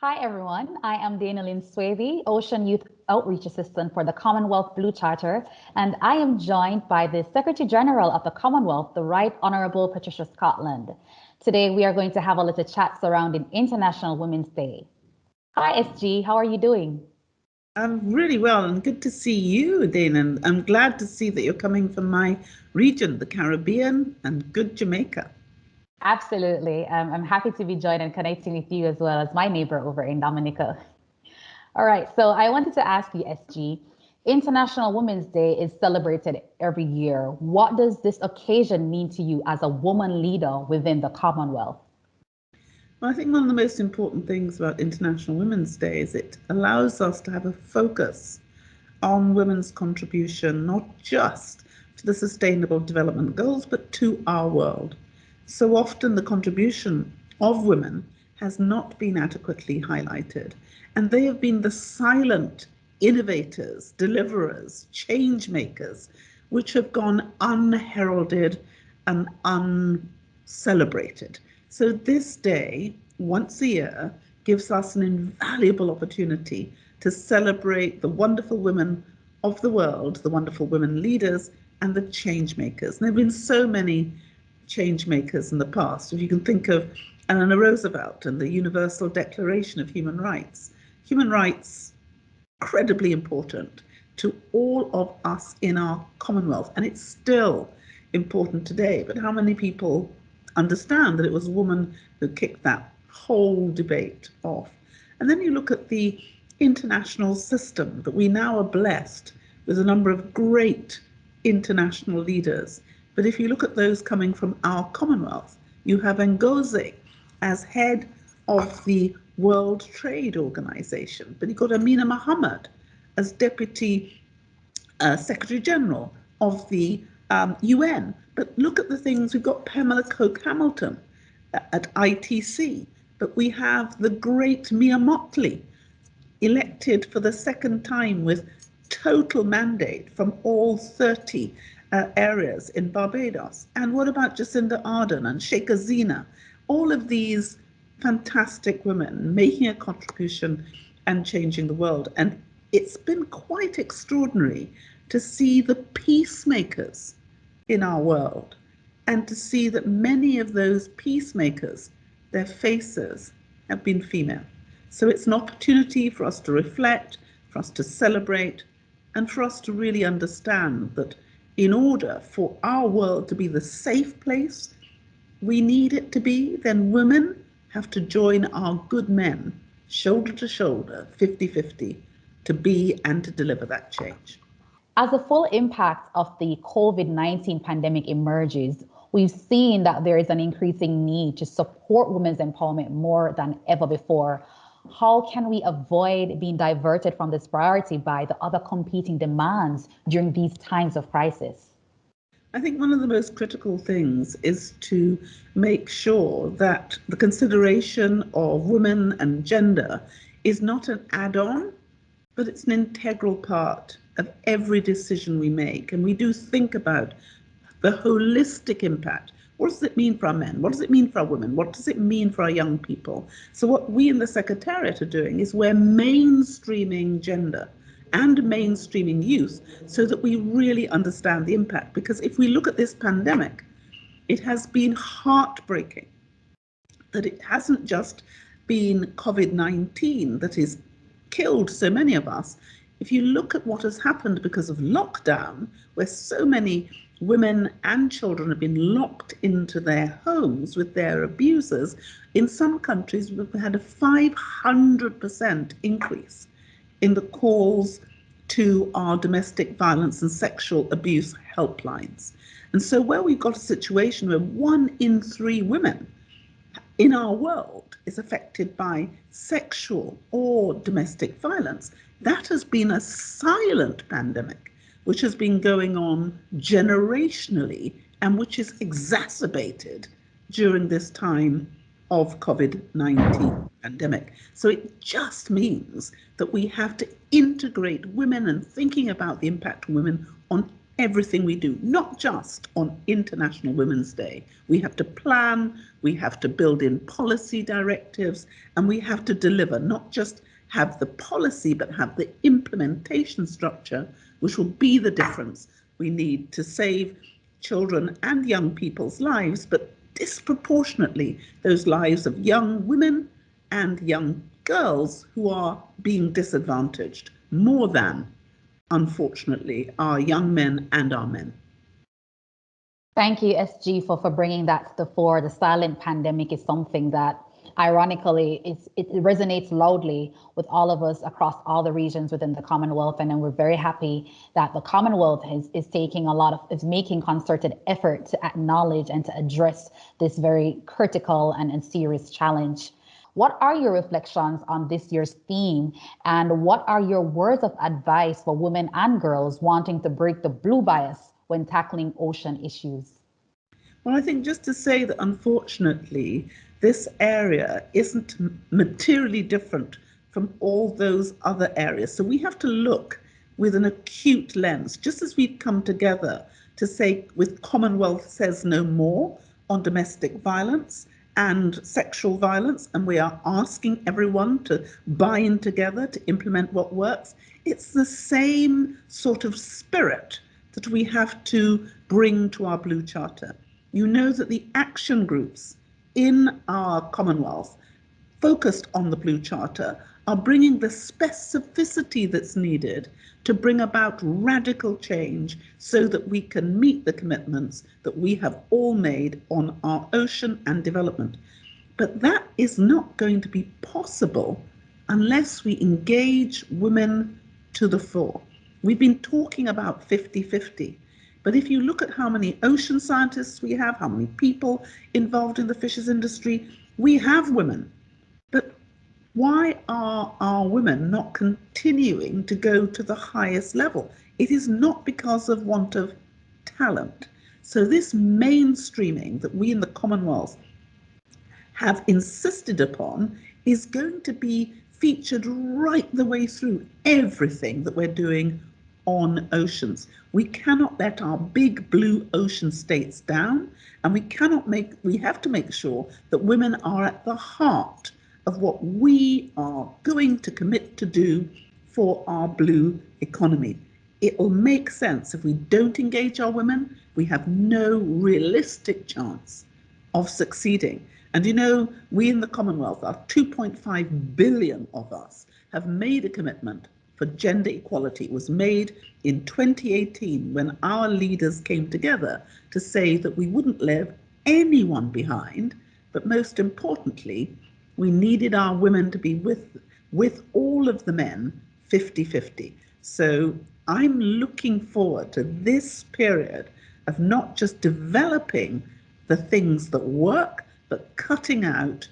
Hi, everyone. I am Danalyn Swavey, Ocean Youth Outreach Assistant for the Commonwealth Blue Charter, and I am joined by the Secretary General of the Commonwealth, the Right Honourable Patricia Scotland. Today, we are going to have a little chat surrounding International Women's Day. Hi, SG. How are you doing? I'm really well and good to see you, Dana. I'm glad to see that you're coming from my region, the Caribbean, and good Jamaica. Absolutely. I'm happy to be joined and connecting with you as well as my neighbor over in Dominica. All right, so I wanted to ask you, SG, International Women's Day is celebrated every year. What does this occasion mean to you as a woman leader within the Commonwealth? Well, I think one of the most important things about International Women's Day is it allows us to have a focus on women's contribution, not just to the Sustainable Development Goals, but to our world. So often the contribution of women has not been adequately highlighted, and they have been the silent innovators, deliverers, change makers, which have gone unheralded and uncelebrated. So this day, once a year, gives us an invaluable opportunity to celebrate the wonderful women of the world, the wonderful women leaders, and the change makers. And there have been so many change makers in the past. If you can think of Eleanor Roosevelt and the Universal Declaration of human rights, incredibly important to all of us in our Commonwealth, and it's still important today. But how many people understand that it was a woman who kicked that whole debate off? And then you look at the international system that we now are blessed with a number of great international leaders. But if you look at those coming from our Commonwealth, you have Ngozi as head of the World Trade Organization, but you've got Amina Mohammed as Deputy Secretary General of the UN. But look at the things, we've got Pamela Coke Hamilton at ITC, but we have the great Mia Mottley, elected for the second time with total mandate from all 30 areas in Barbados. And what about Jacinda Ardern and Sheikh Hasina? All of these fantastic women making a contribution and changing the world. And it's been quite extraordinary to see the peacemakers in our world and to see that many of those peacemakers, their faces have been female. So it's an opportunity for us to reflect, for us to celebrate, and for us to really understand that in order for our world to be the safe place we need it to be, then women have to join our good men, shoulder to shoulder, 50-50, to be and to deliver that change. As the full impact of the COVID-19 pandemic emerges, we've seen that there is an increasing need to support women's empowerment more than ever before. How can we avoid being diverted from this priority by the other competing demands during these times of crisis? I think one of the most critical things is to make sure that the consideration of women and gender is not an add-on, but it's an integral part of every decision we make. And we do think about the holistic impact. What does it mean for our men? What does it mean for our women? What does it mean for our young people? So what we in the Secretariat are doing is we're mainstreaming gender and mainstreaming youth so that we really understand the impact. Because if we look at this pandemic, it has been heartbreaking that it hasn't just been COVID-19 that has killed so many of us. If you look at what has happened because of lockdown, where so many women and children have been locked into their homes with their abusers, in some countries we've had a 500% increase in the calls to our domestic violence and sexual abuse helplines. And so where we've got a situation where 1 in 3 women in our world is affected by sexual or domestic violence, that has been a silent pandemic, which has been going on generationally and which is exacerbated during this time of COVID-19 pandemic. So it just means that we have to integrate women and thinking about the impact on women on everything we do, not just on International Women's Day. We have to plan, we have to build in policy directives, and we have to deliver, not just have the policy, but have the implementation structure, which will be the difference we need to save children and young people's lives, but disproportionately those lives of young women and young girls who are being disadvantaged more than, unfortunately, our young men and our men. Thank you, SG, for bringing that to the fore. The silent pandemic is something that, ironically, it resonates loudly with all of us across all the regions within the Commonwealth. And then we're very happy that the Commonwealth is making concerted effort to acknowledge and to address this very critical and serious challenge. What are your reflections on this year's theme, and what are your words of advice for women and girls wanting to break the blue bias when tackling ocean issues? Well, I think just to say that unfortunately, this area isn't materially different from all those other areas. So we have to look with an acute lens, just as we've come together to say with Commonwealth Says No More on domestic violence and sexual violence, and we are asking everyone to buy in together to implement what works. It's the same sort of spirit that we have to bring to our Blue Charter. You know that the action groups in our Commonwealth focused on the Blue Charter are bringing the specificity that's needed to bring about radical change so that we can meet the commitments that we have all made on our ocean and development. But that is not going to be possible unless we engage women to the fore. We've been talking about 50-50, but if you look at how many ocean scientists we have, how many people involved in the fishes industry, we have women. But why are our women not continuing to go to the highest level? It is not because of want of talent. So this mainstreaming that we in the Commonwealth have insisted upon is going to be featured right the way through everything that we're doing on oceans. We cannot let our big blue ocean states down, and we have to make sure that women are at the heart of what we are going to commit to do for our blue economy. It will make sense. If we don't engage our women, we have no realistic chance of succeeding. And you know, we in the Commonwealth, our 2.5 billion of us, have made a commitment for gender equality. It was made in 2018 when our leaders came together to say that we wouldn't leave anyone behind, but most importantly, we needed our women to be with all of the men 50-50. So I'm looking forward to this period of not just developing the things that work, but cutting out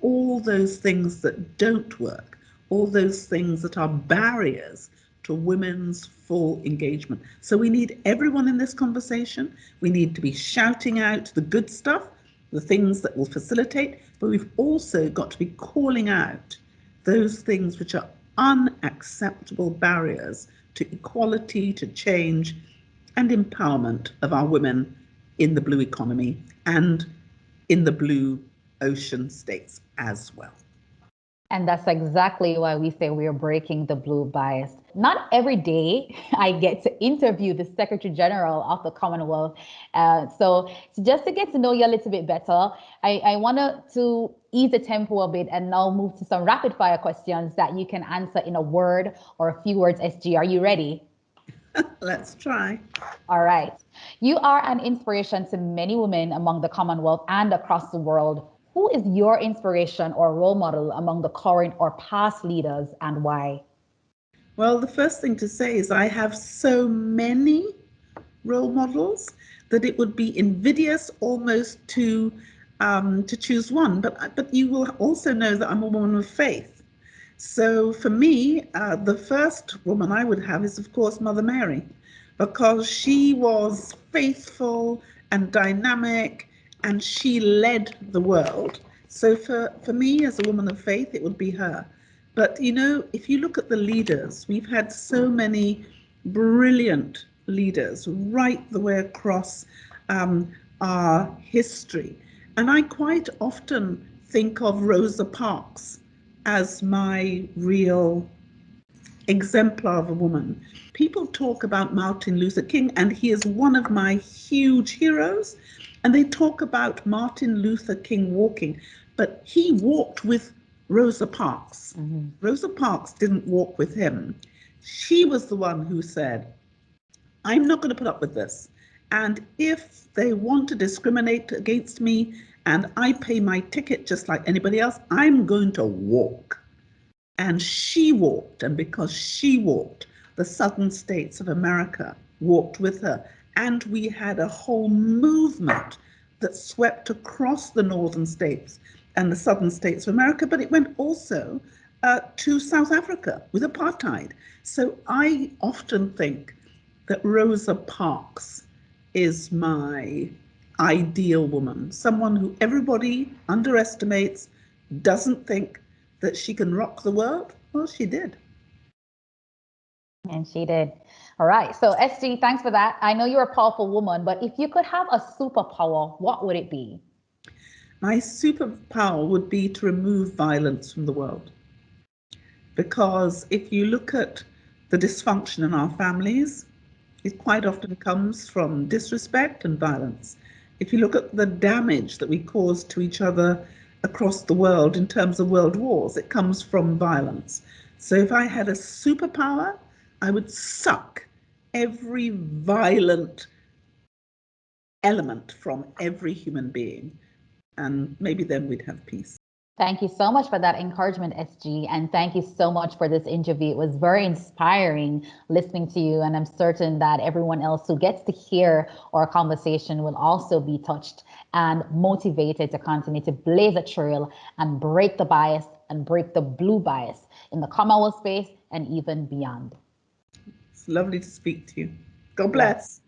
all those things that don't work, all those things that are barriers to women's full engagement. So we need everyone in this conversation. We need to be shouting out the good stuff, the things that will facilitate, but we've also got to be calling out those things which are unacceptable barriers to equality, to change, and empowerment of our women in the blue economy and in the blue ocean states as well. And that's exactly why we say we are breaking the blue bias. Not every day I get to interview the Secretary General of the Commonwealth. So just to get to know you a little bit better, I wanted to ease the tempo a bit and now move to some rapid fire questions that you can answer in a word or a few words, SG. Are you ready? Let's try. All right. You are an inspiration to many women among the Commonwealth and across the world. Who is your inspiration or role model among the current or past leaders, and why? Well, the first thing to say is I have so many role models that it would be invidious almost to choose one. But you will also know that I'm a woman of faith. So for me, the first woman I would have is, of course, Mother Mary, because she was faithful and dynamic, and she led the world. So for me, as a woman of faith, it would be her. But, you know, if you look at the leaders, we've had so many brilliant leaders right the way across our history. And I quite often think of Rosa Parks as my real exemplar of a woman. People talk about Martin Luther King, and he is one of my huge heroes. And they talk about Martin Luther King walking, but he walked with Rosa Parks. Mm-hmm. Rosa Parks didn't walk with him. She was the one who said, I'm not going to put up with this. And if they want to discriminate against me and I pay my ticket just like anybody else, I'm going to walk. And she walked, and because she walked, the southern states of America walked with her. And we had a whole movement that swept across the northern states and the southern states of America, but it went also to South Africa with apartheid. So I often think that Rosa Parks is my ideal woman, someone who everybody underestimates, doesn't think that she can rock the world. Well, she did. And she did. All right. So SG, thanks for that. I know you're a powerful woman, but if you could have a superpower, what would it be? My superpower would be to remove violence from the world. Because if you look at the dysfunction in our families, it quite often comes from disrespect and violence. If you look at the damage that we cause to each other across the world in terms of world wars, it comes from violence. So if I had a superpower, I would suck every violent element from every human being, and maybe then we'd have peace. Thank you so much for that encouragement, SG. And thank you so much for this interview. It was very inspiring listening to you. And I'm certain that everyone else who gets to hear our conversation will also be touched and motivated to continue to blaze a trail and break the bias and break the blue bias in the Commonwealth space and even beyond. It's lovely to speak to you. God bless.